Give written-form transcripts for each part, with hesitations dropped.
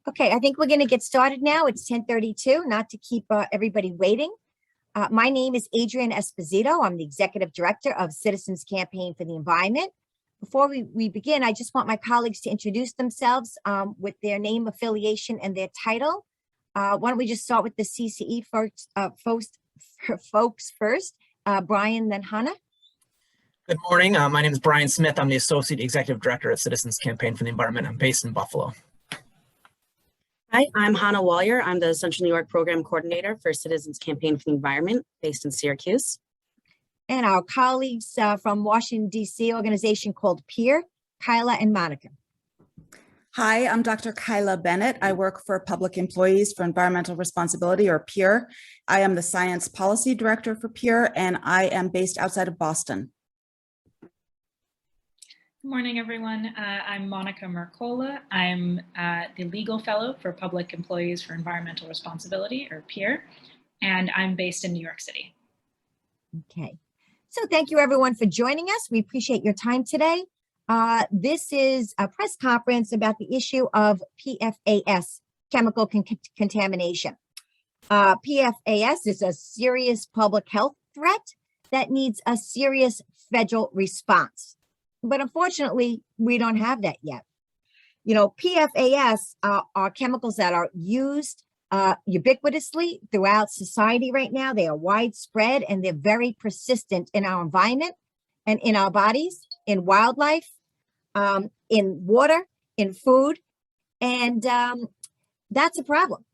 Okay, I think we're going to get started now. It's 10:32, not to keep everybody waiting. My name is Adrienne Esposito. I'm the Executive Director of Citizens Campaign for the Environment. Before we begin, I just want my colleagues to introduce themselves with their name, affiliation, and their title. Why don't we just start with the CCE folks first. Brian, then Hannah. Good morning. My name is Brian Smith. I'm the Associate Executive Director at Citizens Campaign for the Environment. I'm based in Buffalo. Hi, I'm Hannah Wallier. I'm the Central New York Program Coordinator for Citizens Campaign for the Environment, based in Syracuse. And our colleagues from Washington, D.C. organization called PEER, Kyla and Monica. Hi, I'm Dr. Kyla Bennett. I work for Public Employees for Environmental Responsibility, or PEER. I am the Science Policy Director for PEER, and I am based outside of Boston. Good morning, everyone. I'm Monica Mercola. I'm the Legal Fellow for Public Employees for Environmental Responsibility, or PEER, and I'm based in New York City. Okay, so thank you everyone for joining us. We appreciate your time today. This is a press conference about the issue of PFAS, chemical contamination. PFAS is a serious public health threat that needs a serious federal response. But unfortunately, we don't have that yet. You know, PFAS are chemicals that are used ubiquitously throughout society right now. They are widespread and they're very persistent in our environment and in our bodies, in wildlife, in water, in food, and that's a problem.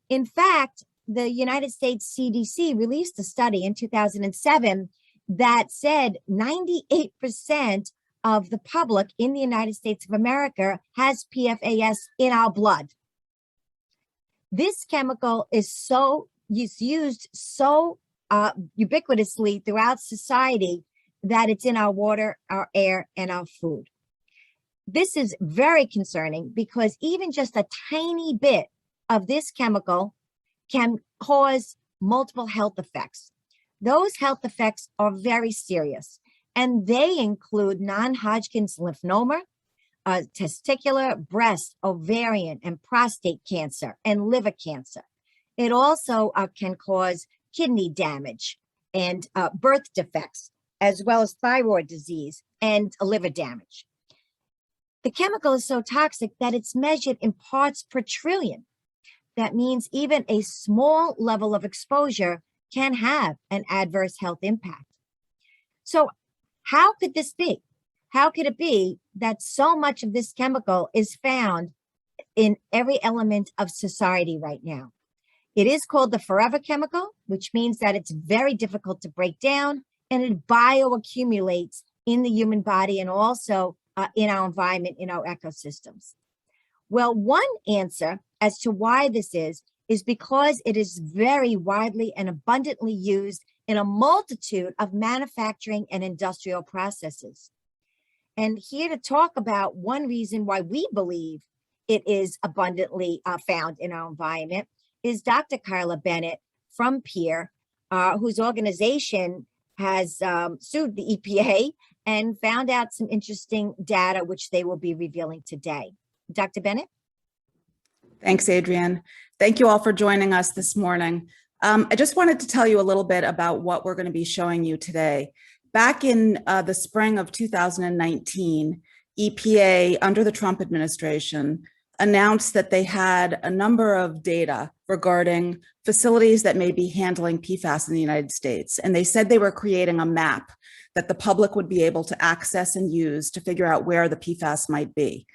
In fact, the United States CDC released a study in 2007 that said 98% of the public in the United States of America has PFAS in our blood. This chemical is used so ubiquitously throughout society that it's in our water, our air, and our food. This is very concerning because even just a tiny bit of this chemical can cause multiple health effects. Those health effects are very serious, and they include non-Hodgkin's lymphoma, testicular, breast, ovarian, and prostate cancer, and liver cancer. It also can cause kidney damage and birth defects, as well as thyroid disease and liver damage. The chemical is so toxic that it's measured in parts per trillion. That means even a small level of exposure can have an adverse health impact. So how could this be? How could it be that so much of this chemical is found in every element of society right now? It is called the forever chemical, which means that it's very difficult to break down, and it bioaccumulates in the human body and also in our environment, in our ecosystems. Well, one answer as to why this is because it is very widely and abundantly used in a multitude of manufacturing and industrial processes. And here to talk about one reason why we believe it is abundantly found in our environment is Dr. Kyla Bennett from PEER, whose organization has sued the EPA and found out some interesting data, which they will be revealing today. Dr. Bennett? Thanks, Adrienne. Thank you all for joining us this morning. I just wanted to tell you a little bit about what we're going to be showing you today. Back in the spring of 2019, EPA, under the Trump administration, announced that they had a number of data regarding facilities that may be handling PFAS in the United States. And they said they were creating a map that the public would be able to access and use to figure out where the PFAS might be.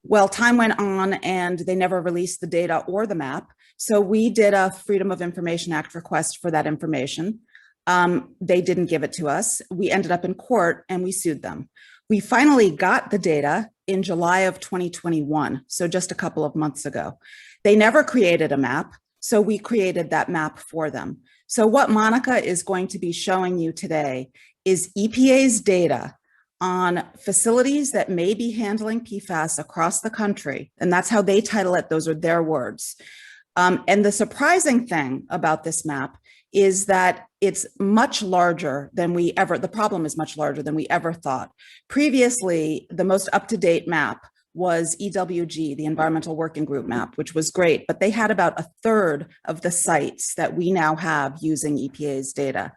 Well, time went on and they never released the data or the map. So we did a Freedom of Information Act request for that information. They didn't give it to us. We ended up in court and we sued them. We finally got the data in July of 2021, so just a couple of months ago. They never created a map, so we created that map for them. So what Monica is going to be showing you today is EPA's data on facilities that may be handling PFAS across the country. And that's how they title it. Those are their words. And the surprising thing about this map is that it's much larger than the problem is much larger than we ever thought. Previously, the most up-to-date map was EWG, the Environmental Working Group map, which was great, but they had about 1/3 of the sites that we now have using EPA's data.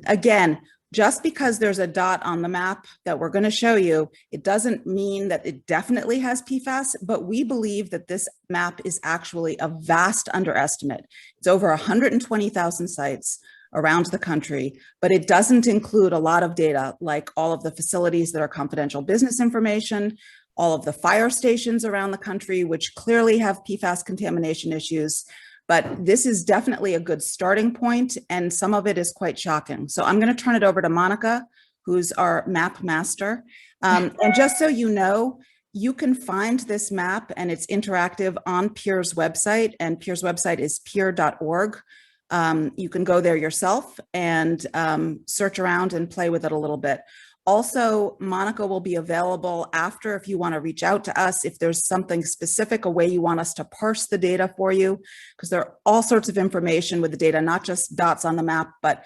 Again, just because there's a dot on the map that we're going to show you, it doesn't mean that it definitely has PFAS, but we believe that this map is actually a vast underestimate. It's over 120,000 sites around the country, but it doesn't include a lot of data like all of the facilities that are confidential business information, all of the fire stations around the country, which clearly have PFAS contamination issues. But this is definitely a good starting point, and some of it is quite shocking. So I'm going to turn it over to Monica, who's our map master. And just so you know, you can find this map, and it's interactive on PEER's website, and PEER's website is peer.org. You can go there yourself and search around and play with it a little bit. Also, Monica will be available after if you want to reach out to us, if there's something specific, a way you want us to parse the data for you, because there are all sorts of information with the data, not just dots on the map, but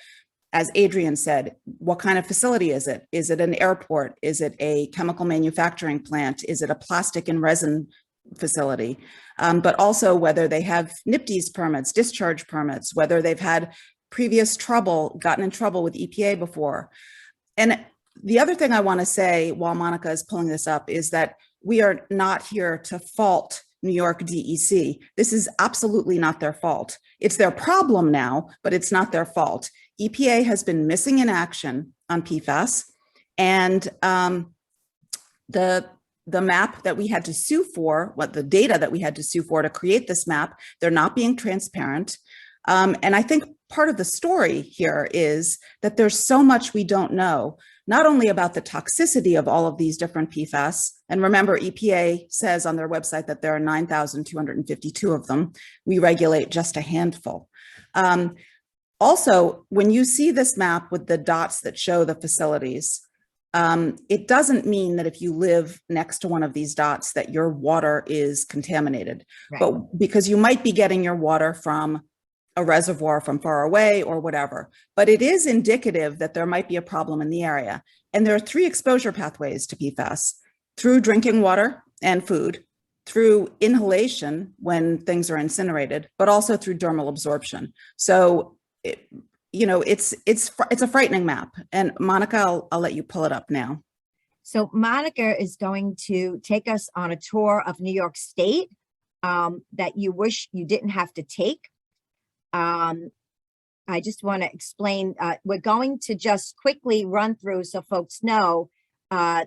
as Adrian said, what kind of facility is it? Is it an airport? Is it a chemical manufacturing plant? Is it a plastic and resin facility? But also whether they have NIPDES permits, discharge permits, whether they've had previous trouble, gotten in trouble with EPA before. And the other thing I want to say while Monica is pulling this up is that we are not here to fault New York DEC. This is absolutely not their fault. It's their problem now, but it's not their fault. EPA has been missing in action on PFAS, and the map that we had to sue for, the data that we had to sue for to create this map, they're not being transparent. And I think part of the story here is that there's so much we don't know, not only about the toxicity of all of these different PFAS. And remember, EPA says on their website that there are 9,252 of them. We regulate just a handful. Also, when you see this map with the dots that show the facilities, it doesn't mean that if you live next to one of these dots that your water is contaminated, right? But because you might be getting your water from a reservoir from far away or whatever, but it is indicative that there might be a problem in the area. And there are 3 exposure pathways to PFAS: through drinking water and food, through inhalation when things are incinerated, but also through dermal absorption. So, it's a frightening map. And Monica, I'll let you pull it up now. So Monica is going to take us on a tour of New York State that you wish you didn't have to take. I just want to explain, we're going to just quickly run through so folks know,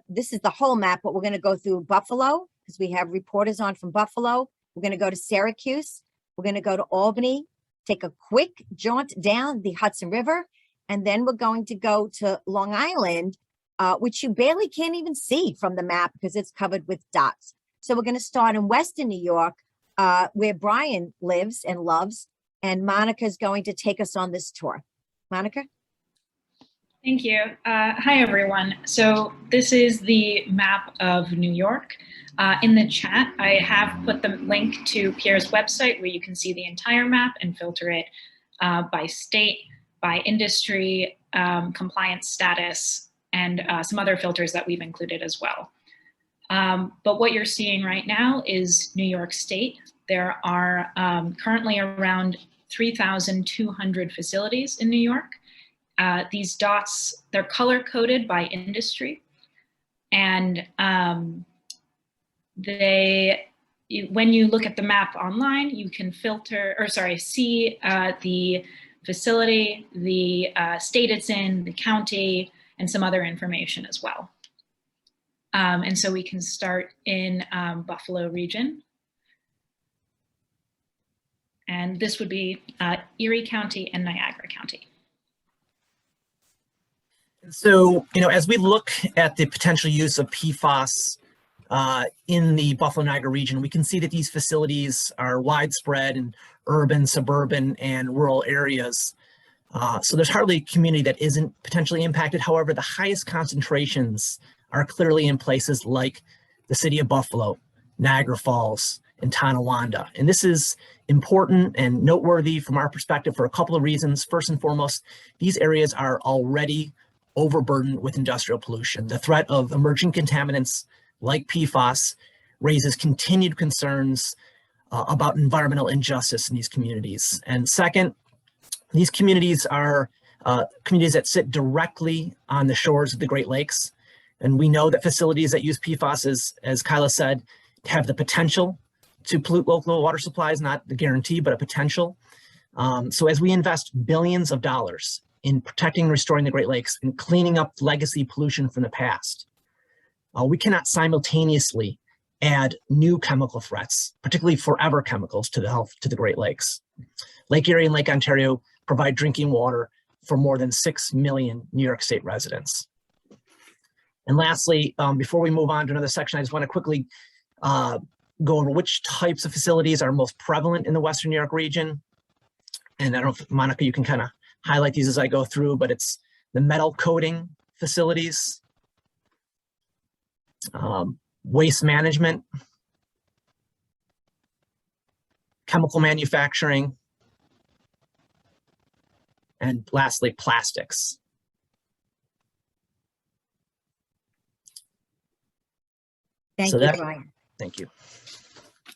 this is the whole map, but we're going to go through Buffalo because we have reporters on from Buffalo. We're going to go to Syracuse. We're going to go to Albany, take a quick jaunt down the Hudson River, and then we're going to go to Long Island, which you barely can't even see from the map because it's covered with dots. So we're going to start in Western New York, where Brian lives and loves. And Monica is going to take us on this tour. Monica? Thank you. Hi, everyone. So this is the map of New York. In the chat, I have put the link to PEER's website where you can see the entire map and filter it by state, by industry, compliance status, and some other filters that we've included as well. But what you're seeing right now is New York State. There are currently around 3,200 facilities in New York. These dots, they're color coded by industry. And when you look at the map online, you can see the facility, the state it's in, the county, and some other information as well. And so we can start in Buffalo region. And this would be Erie County and Niagara County. So, as we look at the potential use of PFAS in the Buffalo-Niagara region, we can see that these facilities are widespread in urban, suburban, and rural areas. So there's hardly a community that isn't potentially impacted. However, the highest concentrations are clearly in places like the city of Buffalo, Niagara Falls, and Tonawanda. And this is important and noteworthy from our perspective for a couple of reasons. First and foremost, these areas are already overburdened with industrial pollution. The threat of emerging contaminants like PFAS raises continued concerns about environmental injustice in these communities. And second, these communities are communities that sit directly on the shores of the Great Lakes. And we know that facilities that use PFAS, as Kyla said, have the potential to pollute local water supplies, not the guarantee, but a potential. So as we invest billions of dollars in protecting and restoring the Great Lakes and cleaning up legacy pollution from the past, we cannot simultaneously add new chemical threats, particularly forever chemicals, to the health to the Great Lakes. Lake Erie and Lake Ontario provide drinking water for more than 6 million New York State residents. And lastly, before we move on to another section, I just want to quickly go over which types of facilities are most prevalent in the Western New York region. And I don't know if, Monica, you can kind of highlight these as I go through, but it's the metal coating facilities, waste management, chemical manufacturing, and lastly, plastics. Thank So you, that- Brian. Thank you.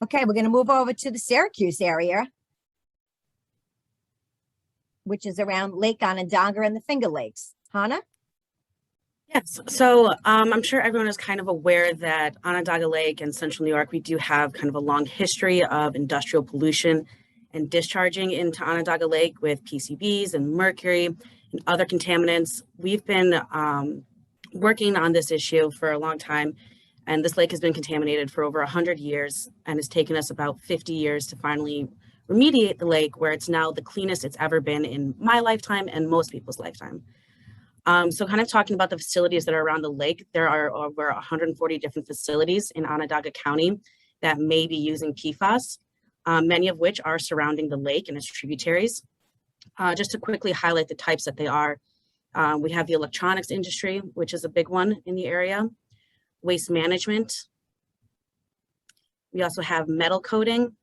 Okay, we're going to move over to the Syracuse area, which is around Lake Onondaga and the Finger Lakes. Hannah? Yes, so I'm sure everyone is kind of aware that Onondaga Lake and Central New York, we do have kind of a long history of industrial pollution and discharging into Onondaga Lake with PCBs and mercury and other contaminants. We've been working on this issue for a long time, and this lake has been contaminated for over 100 years, and it's taken us about 50 years to finally remediate the lake, where it's now the cleanest it's ever been in my lifetime and most people's lifetime. So kind of talking about the facilities that are around the lake, there are over 140 different facilities in Onondaga County that may be using PFAS, many of which are surrounding the lake and its tributaries. Just to quickly highlight the types that they are, we have the electronics industry, which is a big one in the area, waste management. We also have metal coating,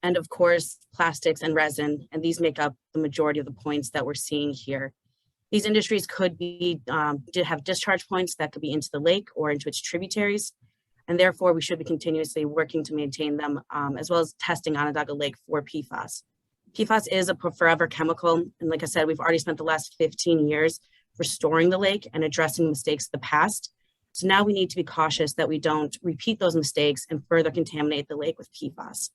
and of course, plastics and resin, and these make up the majority of the points that we're seeing here. These industries could be, have discharge points that could be into the lake or into its tributaries, and therefore we should be continuously working to maintain them, as well as testing Onondaga Lake for PFAS. PFAS is a forever chemical, and like I said, we've already spent the last 15 years restoring the lake and addressing mistakes of the past. So now we need to be cautious that we don't repeat those mistakes and further contaminate the lake with PFAS.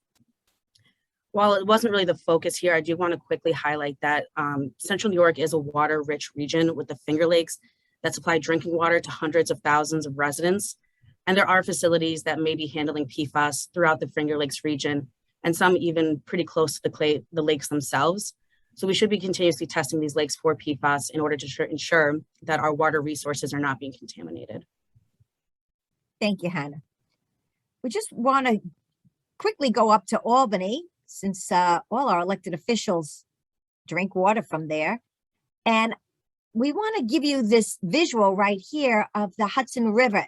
While it wasn't really the focus here, I do want to quickly highlight that Central New York is a water-rich region with the Finger Lakes that supply drinking water to hundreds of thousands of residents. And there are facilities that may be handling PFAS throughout the Finger Lakes region, and some even pretty close to the lakes themselves. So we should be continuously testing these lakes for PFAS in order to ensure that our water resources are not being contaminated. Thank you, Hannah. We just want to quickly go up to Albany, since all our elected officials drink water from there. And we want to give you this visual right here of the Hudson River.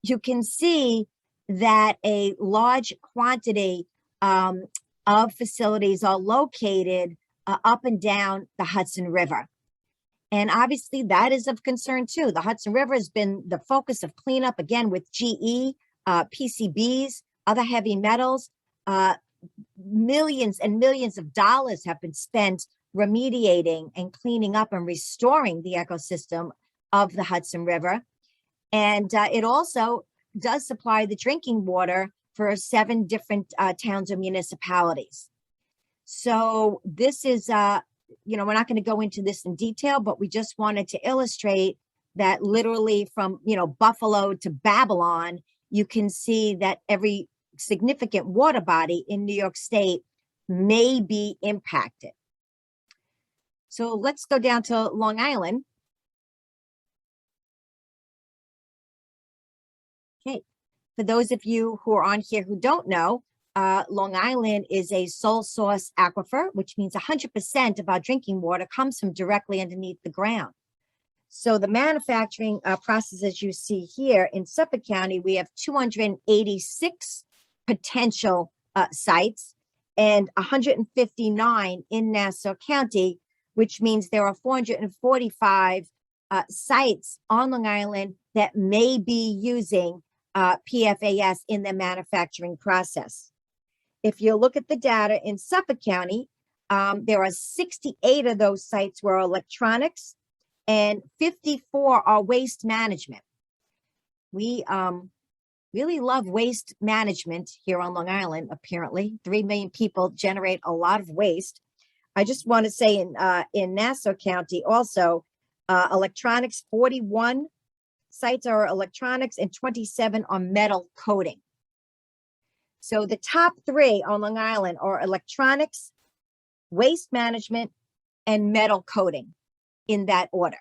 You can see that a large quantity of facilities are located up and down the Hudson River. And obviously that is of concern too. The Hudson River has been the focus of cleanup, again, with GE, PCBs, other heavy metals. Millions and millions of dollars have been spent remediating and cleaning up and restoring the ecosystem of the Hudson River. And it also does supply the drinking water for 7 different towns or municipalities. So this is, we're not going to go into this in detail, but we just wanted to illustrate that literally from, Buffalo to Babylon, you can see that every significant water body in New York State may be impacted. So let's go down to Long Island. Okay, for those of you who are on here who don't know, Long Island is a sole source aquifer, which means 100% of our drinking water comes from directly underneath the ground. So the manufacturing processes you see here in Suffolk County, we have 286 potential sites and 159 in Nassau County, which means there are 445 sites on Long Island that may be using PFAS in their manufacturing process. If you look at the data in Suffolk County, there are 68 of those sites where electronics and 54 are waste management. We really love waste management here on Long Island, apparently. 3 million people generate a lot of waste. I just want to say in Nassau County also, electronics, 41 sites are electronics and 27 are metal coating. So the top 3 on Long Island are electronics, waste management, and metal coating in that order.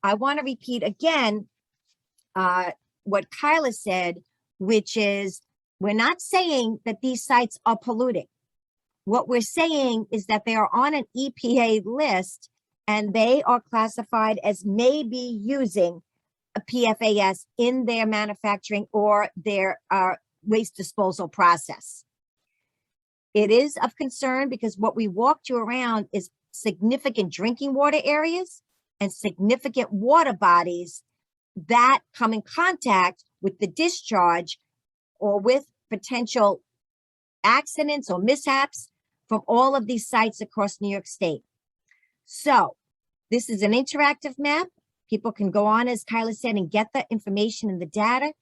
I want to repeat again what Kyla said, which is we're not saying that these sites are polluting. What we're saying is that they are on an EPA list and they are classified as maybe using a PFAS in their manufacturing or their waste disposal process. It is of concern because what we walked you around is significant drinking water areas and significant water bodies that come in contact with the discharge or with potential accidents or mishaps from all of these sites across New York State. So this is an interactive map. People can go on, as Kyla said, and get the information and the data.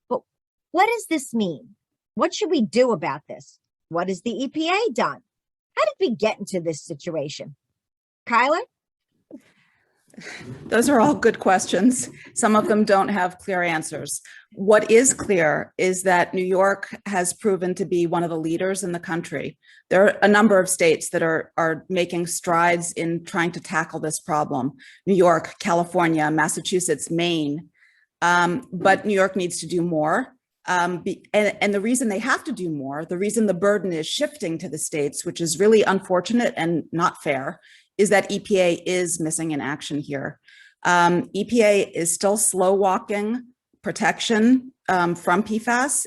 But what does this mean? What should we do about this? What has the EPA done? How did we get into this situation? Kyla? Those are all good questions. Some of them don't have clear answers. What is clear is that New York has proven to be one of the leaders in the country. There are a number of states that are making strides in trying to tackle this problem. New York, California, Massachusetts, Maine, but New York needs to do more. And the reason they have to do more, the reason the burden is shifting to the states, which is really unfortunate and not fair, is that EPA is missing in action here. EPA is still slow walking protection from PFAS.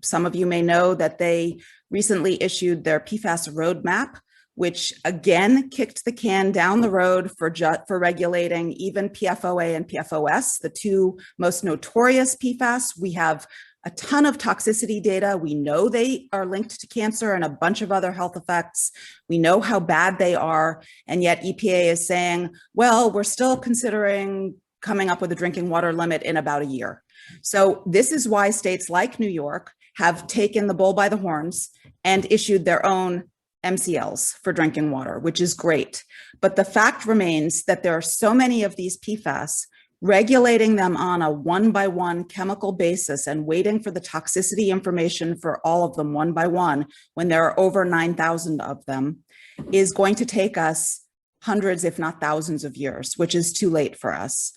Some of you may know that they recently issued their PFAS roadmap, which again kicked the can down the road for regulating even PFOA and PFOS, the 2 most notorious PFAS. We have a ton of toxicity data. We know they are linked to cancer and a bunch of other health effects. We know how bad they are. And yet EPA is saying, well, we're still considering coming up with a drinking water limit in about a year. So this is why states like New York have taken the bull by the horns and issued their own MCLs for drinking water, which is great. But the fact remains that there are so many of these PFAS. Regulating them on a 1-by-1 chemical basis and waiting for the toxicity information for all of them 1 by 1, when there are over 9,000 of them, is going to take us hundreds, if not thousands of years, which is too late for us.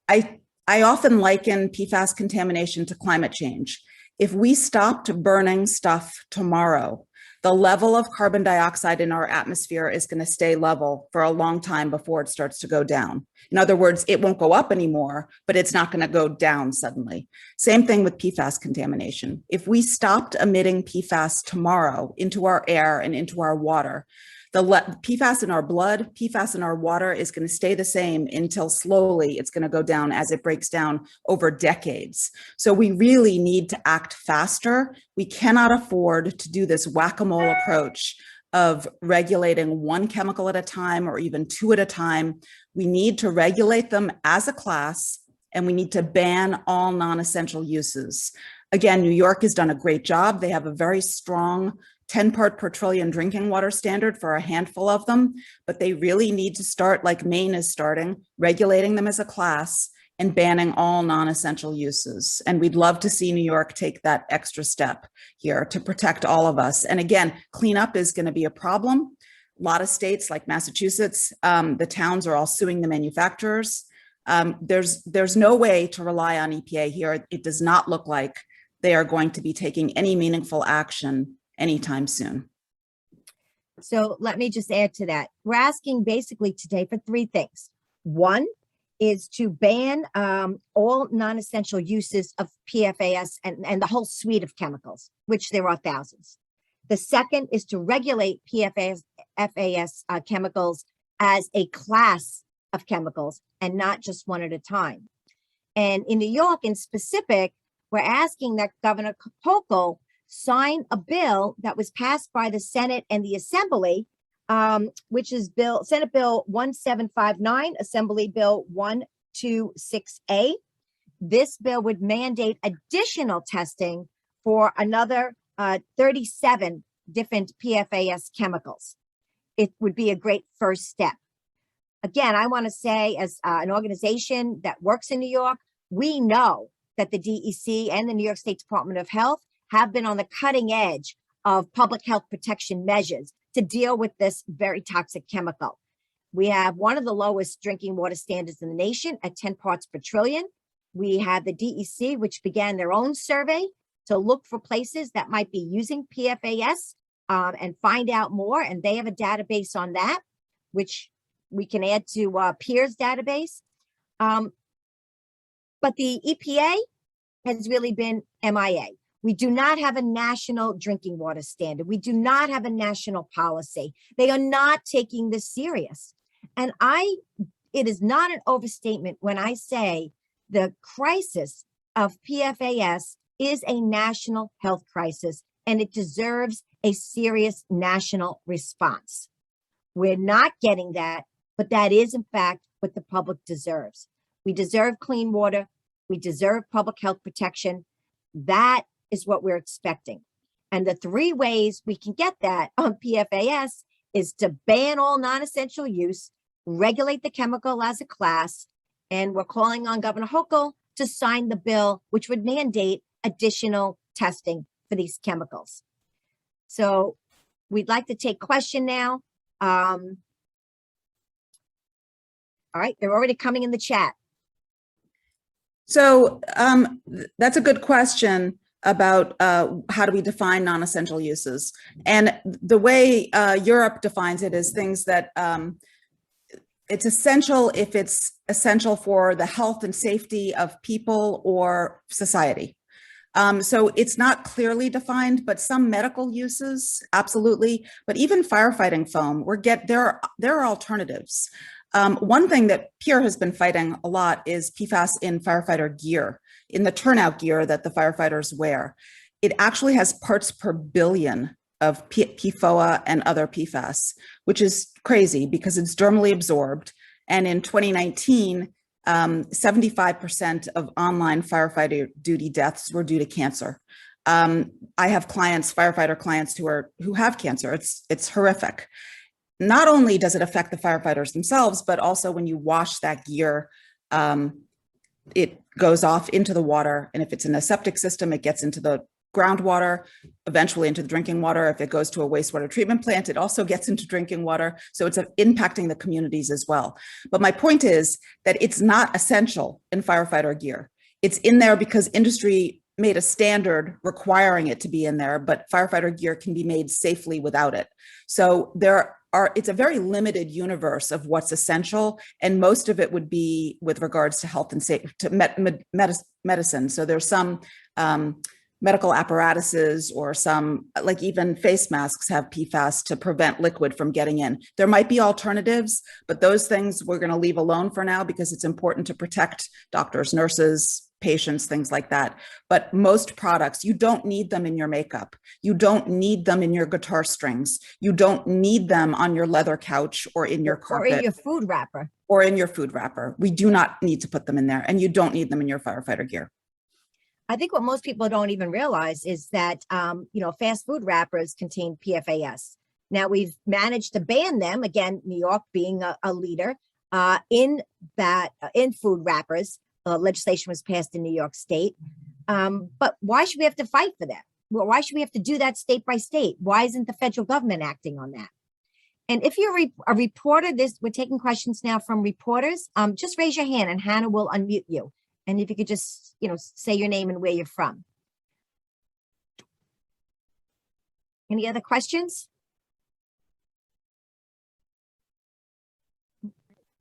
I often liken PFAS contamination to climate change. If we stopped burning stuff tomorrow, the level of carbon dioxide in our atmosphere is going to stay level for a long time before it starts to go down. In other words, it won't go up anymore, but it's not going to go down suddenly. Same thing with PFAS contamination. If we stopped emitting PFAS tomorrow into our air and into our water, the PFAS in our blood, PFAS in our water is going to stay the same until slowly it's going to go down as it breaks down over decades. So we really need to act faster. We cannot afford to do this whack-a-mole approach of regulating 1 chemical at a time or even 2 at a time. We need to regulate them as a class, and we need to ban all non-essential uses. Again, New York has done a great job. They have a very strong 10 part per trillion drinking water standard for a handful of them, but they really need to start, like Maine is starting, regulating them as a class and banning all non-essential uses. And we'd love to see New York take that extra step here to protect all of us. And again, cleanup is going to be a problem. A lot of states like Massachusetts, the towns are all suing the manufacturers. There's no way to rely on EPA here. It does not look like they are going to be taking any meaningful action anytime soon. So let me just add to that. We're asking basically today for 3 things. 1 is to ban all non-essential uses of PFAS and the whole suite of chemicals, which there are thousands. The second is to regulate PFAS chemicals as a class of chemicals and not just 1 at a time. And in New York in specific, we're asking that Governor Hochul sign a bill that was passed by the Senate and the Assembly, which is Senate Bill 1759, Assembly Bill 126A. This bill would mandate additional testing for another 37 different PFAS chemicals. It would be a great first step. Again, I want to say, as an organization that works in New York, we know that the DEC and the New York State Department of Health have been on the cutting edge of public health protection measures to deal with this very toxic chemical. We have one of the lowest drinking water standards in the nation at 10 parts per trillion. We have the DEC, which began their own survey to look for places that might be using PFAS and find out more. And they have a database on that, which we can add to PEER's database. But the EPA has really been MIA. We do not have a national drinking water standard. We do not have a national policy. They are not taking this serious. And it is not an overstatement when I say the crisis of PFAS is a national health crisis, and it deserves a serious national response. We're not getting that, but that is in fact what the public deserves. We deserve clean water. We deserve public health protection. That is what we're expecting. And the three ways we can get that on PFAS is to ban all non-essential use, regulate the chemical as a class, and we're calling on Governor Hochul to sign the bill, which would mandate additional testing for these chemicals. So we'd like to take question now. All right, they're already coming in the chat. So that's a good question about how do we define non-essential uses. And the way Europe defines it is things that it's essential if it's essential for the health and safety of people or society. So it's not clearly defined, but some medical uses, absolutely. But even firefighting foam, there are alternatives. One thing that PEER has been fighting a lot is PFAS in firefighter gear, in the turnout gear that the firefighters wear. It actually has parts per billion of PFOA and other PFAS, which is crazy because it's dermally absorbed. And in 2019, 75% of online firefighter duty deaths were due to cancer. I have firefighter clients who have cancer. It's horrific. Not only does it affect the firefighters themselves, but also when you wash that gear, it goes off into the water. And if it's in a septic system, it gets into the groundwater, eventually into the drinking water. If it goes to a wastewater treatment plant, it also gets into drinking water. So it's impacting the communities as well. But my point is that it's not essential in firefighter gear. It's in there because industry made a standard requiring it to be in there, but firefighter gear can be made safely without it. So it's a very limited universe of what's essential, and most of it would be with regards to health and safety, to medicine. So there's some medical apparatuses or some, like even face masks have PFAS to prevent liquid from getting in. There might be alternatives, but those things we're going to leave alone for now because it's important to protect doctors, nurses, patients, things like that. But most products, you don't need them in your makeup. You don't need them in your guitar strings. You don't need them on your leather couch or in your carpet. Or in your food wrapper. Or in your food wrapper. We do not need to put them in there, and you don't need them in your firefighter gear. I think what most people don't even realize is that, fast food wrappers contain PFAS. Now we've managed to ban them, again, New York being a leader in food wrappers. Legislation was passed in New York State. But why should we have to fight for that? Well, why should we have to do that state by state? Why isn't the federal government acting on that? And if you're a reporter, we're taking questions now from reporters. Just raise your hand and Hannah will unmute you. And if you could just, say your name and where you're from. Any other questions?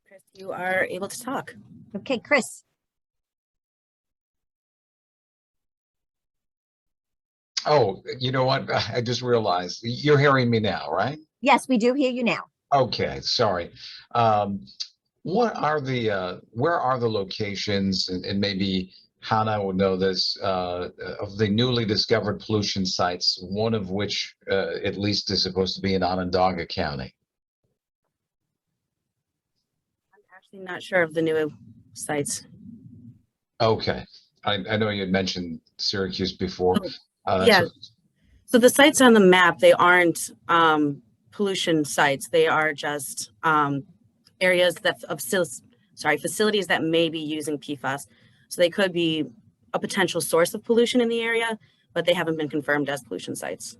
Chris, you are able to talk. Okay, Chris. Oh, you know what? I just realized you're hearing me now, right? Yes, we do hear you now. Okay, sorry. Where are the locations and maybe Hannah would know this, of the newly discovered pollution sites, one of which at least is supposed to be in Onondaga County. I'm actually not sure of the new sites. Okay, I know you had mentioned Syracuse before. Yeah. So the sites on the map, they aren't pollution sites. They are just areas that facilities that may be using PFAS. So they could be a potential source of pollution in the area, but they haven't been confirmed as pollution sites.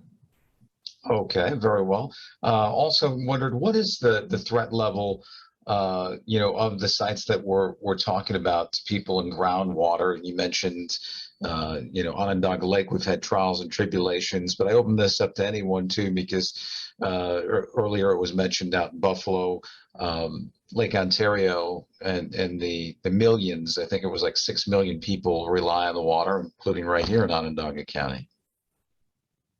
Okay, very well. Also wondered, what is the threat level, of the sites that we're talking about to people in groundwater? You mentioned, Onondaga Lake, we've had trials and tribulations, but I open this up to anyone too, because earlier it was mentioned out in Buffalo, Lake Ontario, and the millions, I think it was like 6 million people rely on the water, including right here in Onondaga County.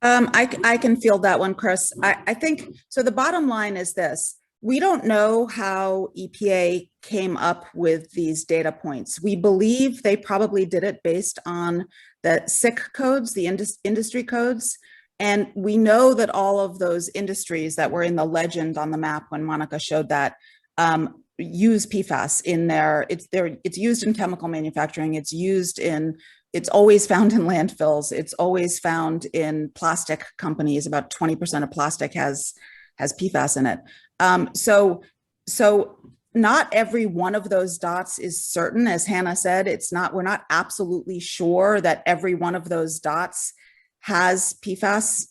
I can field that one, Chris. I think, so the bottom line is this. We don't know how EPA came up with these data points. We believe they probably did it based on the SIC codes, the industry codes. And we know that all of those industries that were in the legend on the map when Monica showed that use PFAS in it's used in chemical manufacturing. It's always found in landfills. It's always found in plastic companies. About 20% of plastic has PFAS in it. So not every one of those dots is certain, as Hannah said. We're not absolutely sure that every one of those dots has PFAS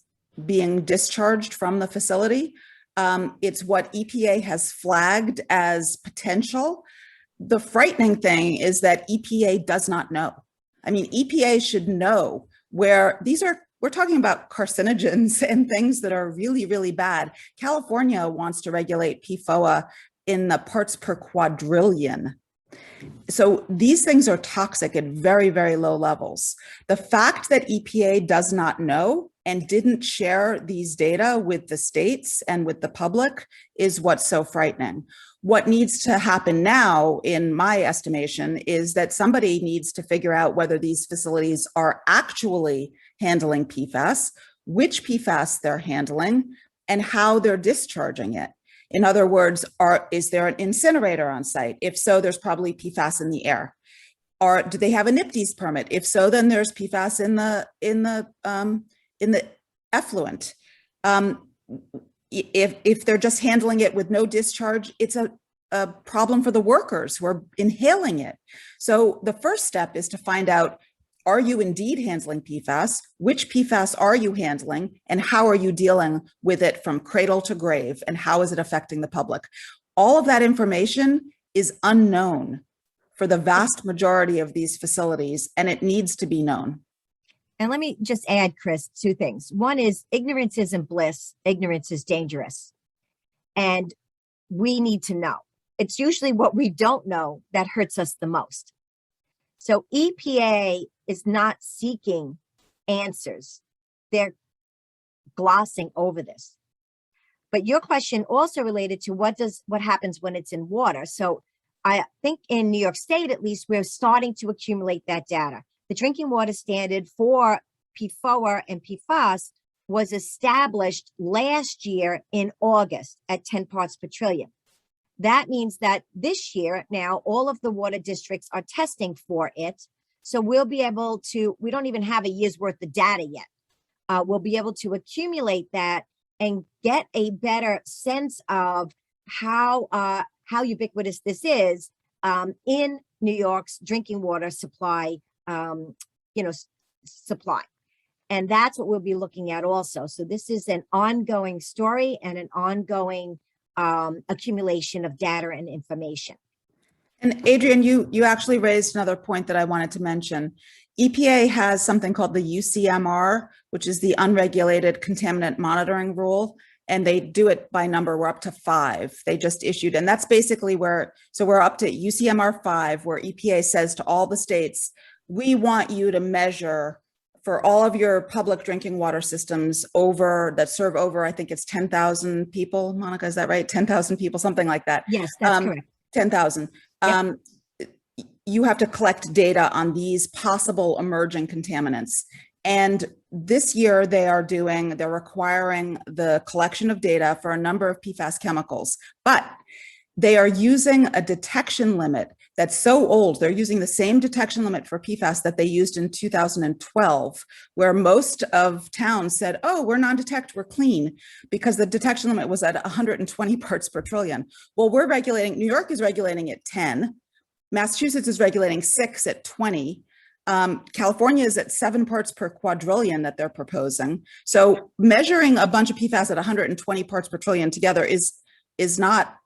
being discharged from the facility. It's what EPA has flagged as potential. The frightening thing is that EPA does not know. I mean, EPA should know where we're talking about carcinogens and things that are really, really bad. California wants to regulate PFOA in the parts per quadrillion. So these things are toxic at very, very low levels. The fact that EPA does not know and didn't share these data with the states and with the public is what's so frightening. What needs to happen now, in my estimation, is that somebody needs to figure out whether these facilities are actually handling PFAS, which PFAS they're handling, and how they're discharging it. In other words, is there an incinerator on site? If so, there's probably PFAS in the air. Or do they have a NIPDES permit? If so, then there's PFAS in the effluent. If they're just handling it with no discharge, it's a problem for the workers who are inhaling it. So the first step is to find out, are you indeed handling PFAS? Which PFAS are you handling? And how are you dealing with it from cradle to grave? And how is it affecting the public? All of that information is unknown for the vast majority of these facilities, and it needs to be known. And let me just add, Chris, 2 things. One is ignorance isn't bliss. Ignorance is dangerous. And we need to know. It's usually what we don't know that hurts us the most. So EPA is not seeking answers. They're glossing over this. But your question also related to what happens when it's in water. So I think in New York State, at least, we're starting to accumulate that data. The drinking water standard for PFOA and PFAS was established last year in August at 10 parts per trillion. That means that this year now, all of the water districts are testing for it. So we'll be able to, we don't even have a year's worth of data yet. We'll be able to accumulate that and get a better sense of how ubiquitous this is in New York's drinking water supply, supply. And that's what we'll be looking at also. So this is an ongoing story and an ongoing accumulation of data and information. And Adrian, you actually raised another point that I wanted to mention. EPA has something called the UCMR, which is the Unregulated Contaminant Monitoring Rule, and they do it by number. We're up to 5. They just issued, and that's basically where, so we're up to UCMR 5, where EPA says to all the states, we want you to measure for all of your public drinking water systems that serve over, I think it's 10,000 people. Monica, is that right? 10,000 people, something like that. Yes, that's correct. 10,000. Yep. you have to collect data on these possible emerging contaminants. And this year they're requiring the collection of data for a number of PFAS chemicals, but they are using a detection limit that's so old. They're using the same detection limit for PFAS that they used in 2012, where most of towns said, oh, we're non-detect, we're clean, because the detection limit was at 120 parts per trillion. Well, New York is regulating at 10. Massachusetts is regulating 6 at 20. California is at 7 parts per quadrillion that they're proposing. So measuring a bunch of PFAS at 120 parts per trillion together is not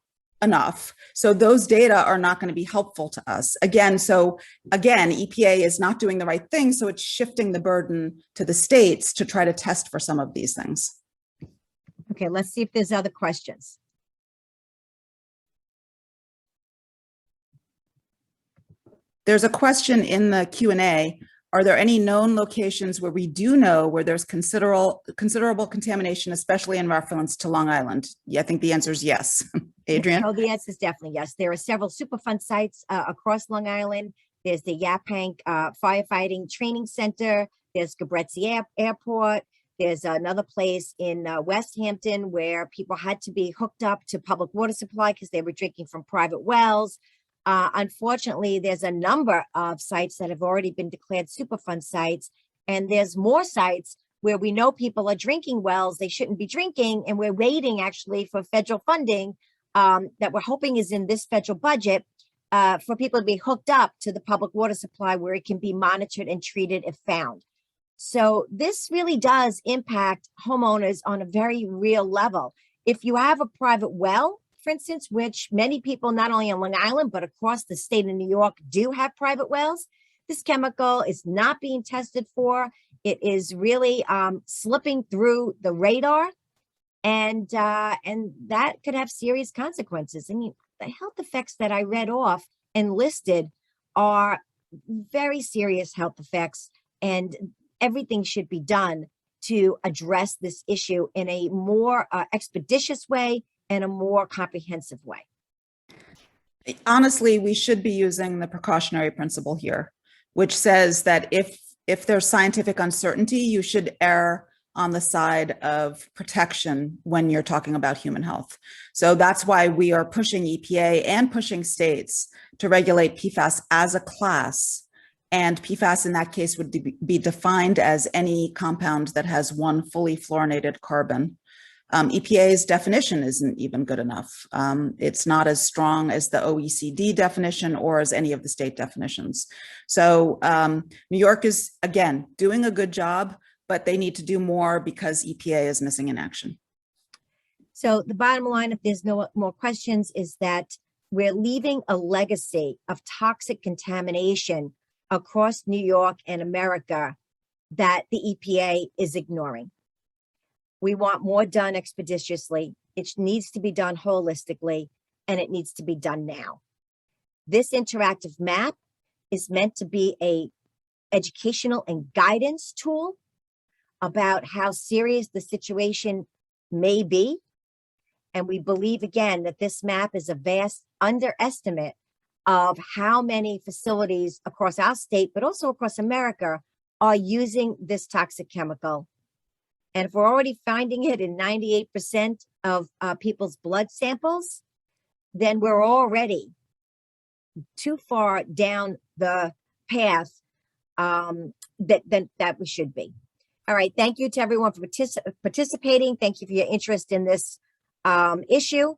enough. So those data are not going to be helpful to us. Again, EPA is not doing the right thing. So it's shifting the burden to the states to try to test for some of these things. Okay, let's see if there's other questions. There's a question in the Q&A. Are there any known locations where we do know where there's considerable contamination, especially in reference to Long Island? Yeah, I think the answer is yes. Adrienne? Oh, the answer is definitely yes. There are several Superfund sites across Long Island. There's the Yaphank Firefighting Training Center. There's Gabretzi Airport. There's another place in West Hampton where people had to be hooked up to public water supply because they were drinking from private wells. Unfortunately, there's a number of sites that have already been declared Superfund sites, and there's more sites where we know people are drinking wells they shouldn't be drinking, and we're waiting actually for federal funding that we're hoping is in this federal budget for people to be hooked up to the public water supply where it can be monitored and treated if found. So this really does impact homeowners on a very real level. If you have a private well, for instance, which many people, not only on Long Island, but across the state of New York do have private wells, this chemical is not being tested for. It is really slipping through the radar, and that could have serious consequences. I mean, the health effects that I read off and listed are very serious health effects, and everything should be done to address this issue in a more expeditious way and a more comprehensive way. Honestly, we should be using the precautionary principle here, which says that if there's scientific uncertainty, you should err on the side of protection when you're talking about human health. So that's why we are pushing EPA and pushing states to regulate PFAS as a class. And PFAS in that case would be defined as any compound that has one fully fluorinated carbon. EPA's definition isn't even good enough. It's not as strong as the OECD definition or as any of the state definitions. So New York is, again, doing a good job, but they need to do more because EPA is missing in action. So the bottom line, if there's no more questions, is that we're leaving a legacy of toxic contamination across New York and America that the EPA is ignoring. We want more done expeditiously. It needs to be done holistically, and it needs to be done now. This interactive map is meant to be an educational and guidance tool about how serious the situation may be. And we believe, again, that this map is a vast underestimate of how many facilities across our state, but also across America, are using this toxic chemical. And if we're already finding it in 98% of people's blood samples, then we're already too far down the path that we should be. All right, thank you to everyone for participating. Thank you for your interest in this issue.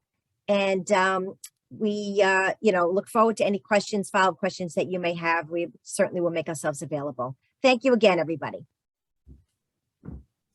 And we look forward to any questions, follow-up questions that you may have. We certainly will make ourselves available. Thank you again, everybody.